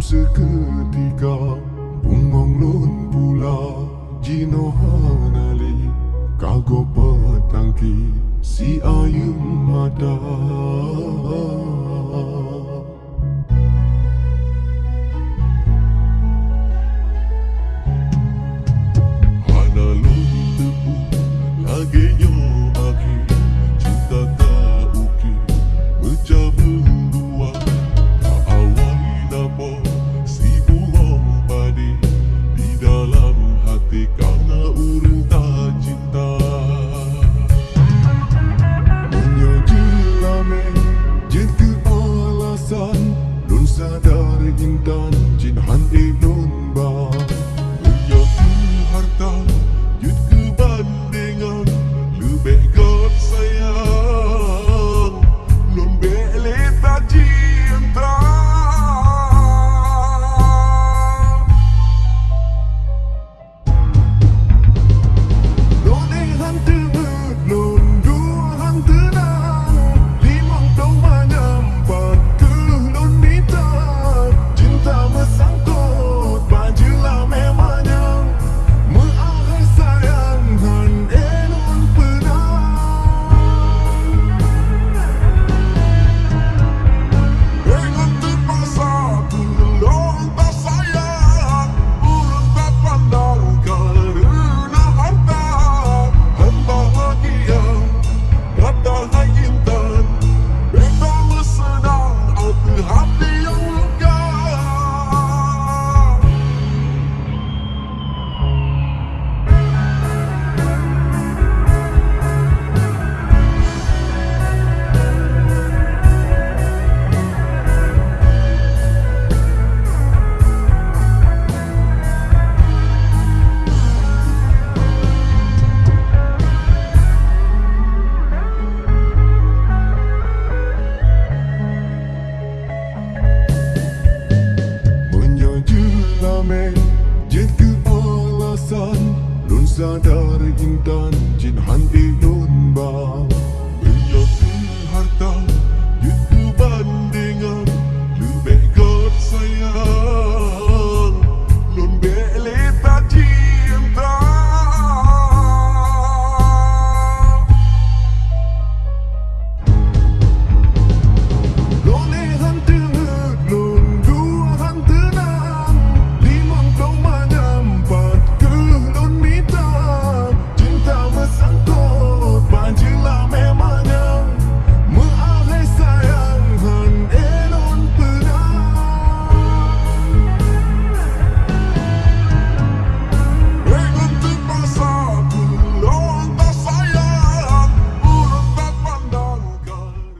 seketika bungong lun pula jino hanali kago petangki si ayun mata hana lun tepu lagi nyo aki cinta tak uki mencapai dua tak awal napa si burung padi di dalam hati karena urang tak cinta menyojilame jin ke alasan lun sadar intan jin han ibnun ba menyatu harta jin ke bandingan lebih kot sayang lun bele tak cinta jin ke alasan lun sadar intan